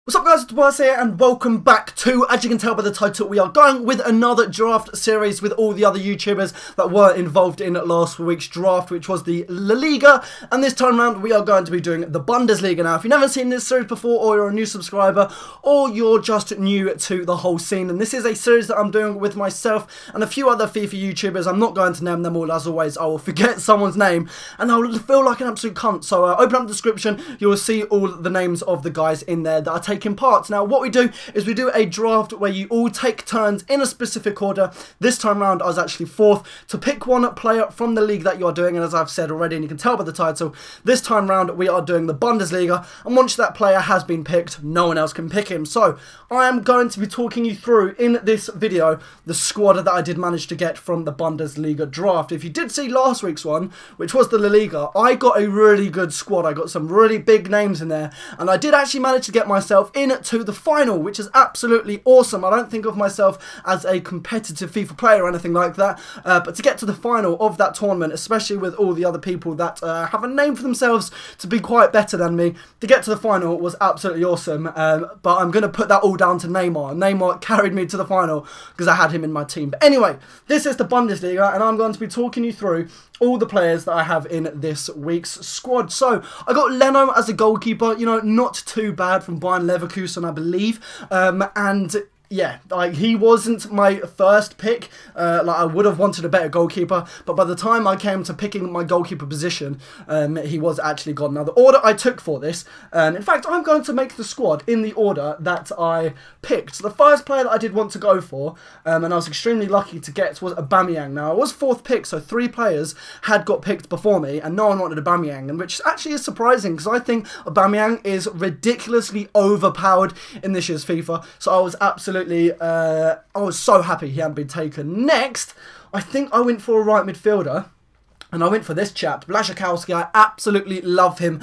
What's up guys, Tobiias here and welcome back to, as you can tell by the title, we are going with another draft series with all the other YouTubers that were involved in last week's draft, which was the La Liga, and this time around we are going to be doing the Bundesliga. Now if you've never seen this series before, or you're a new subscriber, or you're just new to the whole scene, and this is a series that I'm doing with myself and a few other FIFA YouTubers. I'm not going to name them all, as always I will forget someone's name and I'll feel like an absolute cunt, so open up the description, you will see all the names of the guys in there that are taking parts. Now what we do is we do a draft where you all take turns in a specific order. This time round I was actually fourth to pick one player from the league that you're doing, and as I've said already and you can tell by the title, this time round we are doing the Bundesliga, and once that player has been picked no one else can pick him. So I am going to be talking you through in this video the squad that I did manage to get from the Bundesliga draft. If you did see last week's one, which was the La Liga, I got a really good squad. I got some really big names in there, and I did actually manage to get myself into the final, which is absolutely awesome. I don't think of myself as a competitive FIFA player or anything like that, but to get to the final of that tournament, especially with all the other people that have a name for themselves to be quite better than me, to get to the final was absolutely awesome. But I'm going to put that all down to Neymar. Neymar carried me to the final because I had him in my team. But anyway, this is the Bundesliga, and I'm going to be talking you through all the players that I have in this week's squad. So I got Leno as a goalkeeper, you know, not too bad, from Bayern Leverkusen, I believe, and yeah, like, he wasn't my first pick. Like, I would have wanted a better goalkeeper, but by the time I came to picking my goalkeeper position, he was actually gone. Now, the order I took for this, in fact, I'm going to make the squad in the order that I picked. So the first player that I did want to go for, and I was extremely lucky to get, was Aubameyang. Now, I was fourth pick, so 3 players had got picked before me, and no one wanted Aubameyang, and which actually is surprising, because I think Aubameyang is ridiculously overpowered in this year's FIFA, so I was absolutely I was so happy he hadn't been taken. Next, I think I went for a right midfielder, and I went for this chap, Blaszczykowski. I absolutely love him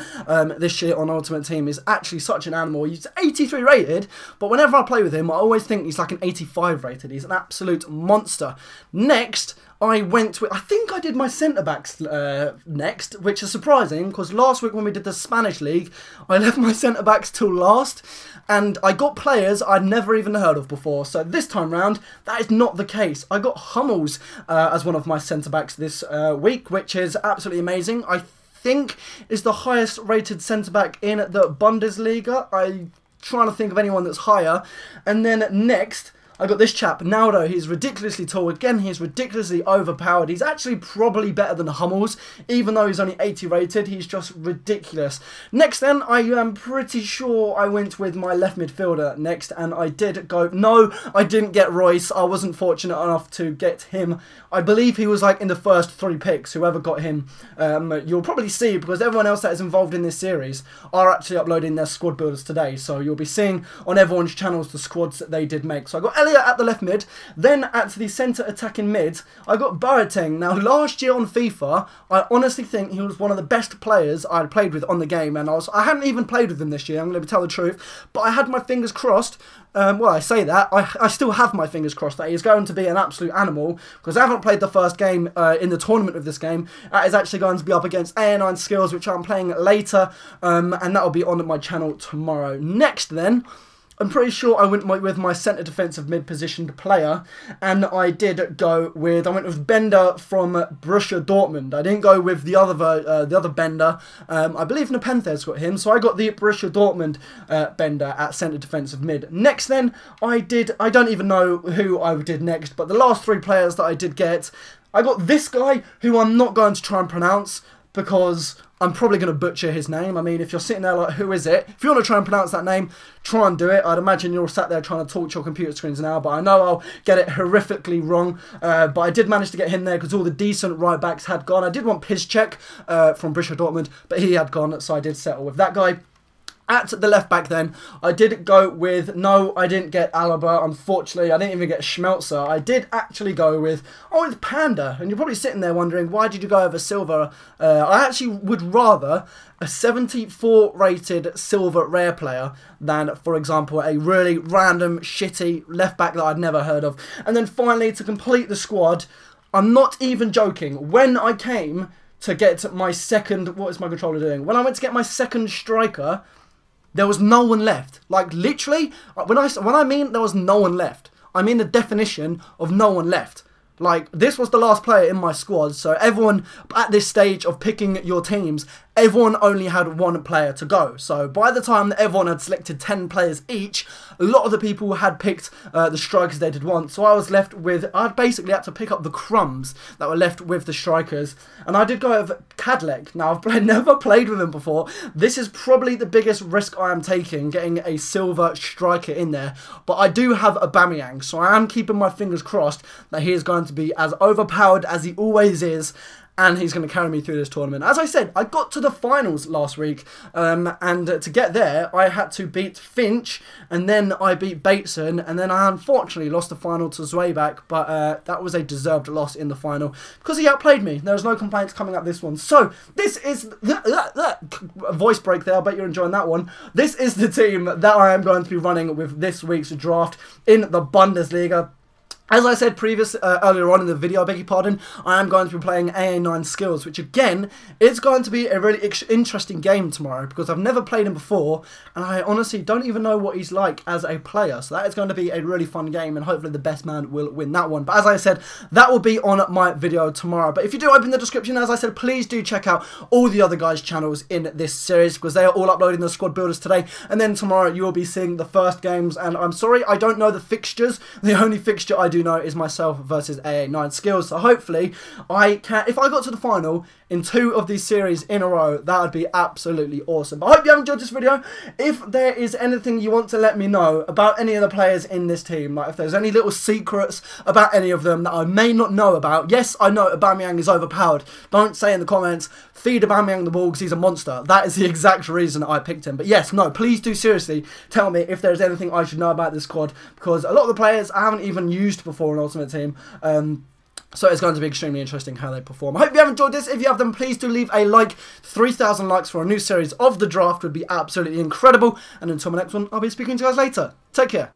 this year on Ultimate Team. He's actually such an animal. He's 83 rated, but whenever I play with him, I always think he's like an 85 rated. He's an absolute monster. Next, I went with, I think I did my centre-backs next, which is surprising, because last week when we did the Spanish League, I left my centre-backs till last, and I got players I'd never even heard of before. So this time round, that is not the case. I got Hummels as one of my centre-backs this week, which is absolutely amazing. I think is the highest rated centre-back in the Bundesliga. I'm trying to think of anyone that's higher. And then next, I got this chap, Naldo. He's ridiculously tall. Again, he's ridiculously overpowered. He's actually probably better than Hummels, even though he's only 80 rated. He's just ridiculous. Next then, I am pretty sure I went with my left midfielder next, and I did go... No, I didn't get Royce. I wasn't fortunate enough to get him. I believe he was like in the first 3 picks, whoever got him. You'll probably see, because everyone else that is involved in this series are actually uploading their squad builders today. So you'll be seeing on everyone's channels the squads that they did make. So I got at the left mid, then at the centre attacking mid, I got Boateng. Now, last year on FIFA, I honestly think he was one of the best players I had played with on the game, and I hadn't even played with him this year, I'm going to tell the truth, but I had my fingers crossed. Well, I say that, I still have my fingers crossed that he's going to be an absolute animal, because I haven't played the first game in the tournament of this game. That is actually going to be up against A9 Skills, which I'm playing later, and that'll be on my channel tomorrow. Next then, I'm pretty sure I went with my centre defensive mid-positioned player, and I did go with, I went with Bender from Borussia Dortmund. I didn't go with the other Bender. I believe Nepenthes got him, so I got the Borussia Dortmund Bender at centre defensive mid. Next then, I don't even know who I did next, but the last 3 players that I did get, I got this guy, who I'm not going to try and pronounce, because I'm probably going to butcher his name. I mean, if you're sitting there like, who is it? If you want to try and pronounce that name, try and do it. I'd imagine you're all sat there trying to torch your computer screens now, but I know I'll get it horrifically wrong. But I did manage to get him there because all the decent right backs had gone. I did want Piszczek from Borussia Dortmund, but he had gone, so I did settle with that guy. At the left back then, I did go with, no, I didn't get Alaba, unfortunately. I didn't even get Schmelzer. I did actually go with Panda. And you're probably sitting there wondering, why did you go over Silver? I actually would rather a 74 rated silver rare player than, for example, a really random, shitty left back that I'd never heard of. And then finally, to complete the squad, I'm not even joking, when I came to get my second, what is my controller doing? When I went to get my second striker, there was no one left. Like, literally, when I mean there was no one left, I mean the definition of no one left. Like, this was the last player in my squad, so everyone, at this stage of picking your teams, everyone only had one player to go. So by the time that everyone had selected 10 players each, a lot of the people had picked the strikers they did want. So I was left with, I basically had to pick up the crumbs that were left with the strikers. And I did go with Cadleck. Now, I've never played with him before. This is probably the biggest risk I am taking, getting a silver striker in there. But I do have Aubameyang, so I am keeping my fingers crossed that he is going to be as overpowered as he always is, and he's going to carry me through this tournament. As I said, I got to the finals last week, and to get there, I had to beat Finch, and then I beat Bateson, and then I unfortunately lost the final to Zweibach, but that was a deserved loss in the final, because he outplayed me. There was no complaints coming up this one. So, this is voice break there, I bet you're enjoying that one. This is the team that I am going to be running with this week's draft in the Bundesliga. As I said earlier on in the video, I beg your pardon, I am going to be playing AA9 Skills, which again, is going to be a really interesting game tomorrow, because I've never played him before, and I honestly don't even know what he's like as a player. So that is going to be a really fun game, and hopefully the best man will win that one. But as I said, that will be on my video tomorrow. But if you do open the description, as I said, please do check out all the other guys' channels in this series, because they are all uploading the squad builders today, and then tomorrow you will be seeing the first games. And I'm sorry, I don't know the fixtures. The only fixture I do know is myself versus AA9 Skills. So hopefully I can, if I got to the final in 2 of these series in a row, that would be absolutely awesome. But I hope you have enjoyed this video. If there is anything you want to let me know about any of the players in this team, like if there's any little secrets about any of them that I may not know about. Yes, I know Aubameyang is overpowered. Don't say in the comments, feed Aubameyang the ball because he's a monster. That is the exact reason I picked him. But yes, no, please do seriously tell me if there's anything I should know about this squad, because a lot of the players I haven't even used before in Ultimate Team. So it's going to be extremely interesting how they perform. I hope you have enjoyed this. If you have, then please do leave a like. 3,000 likes for a new series of the draft would be absolutely incredible. And until my next one, I'll be speaking to you guys later. Take care.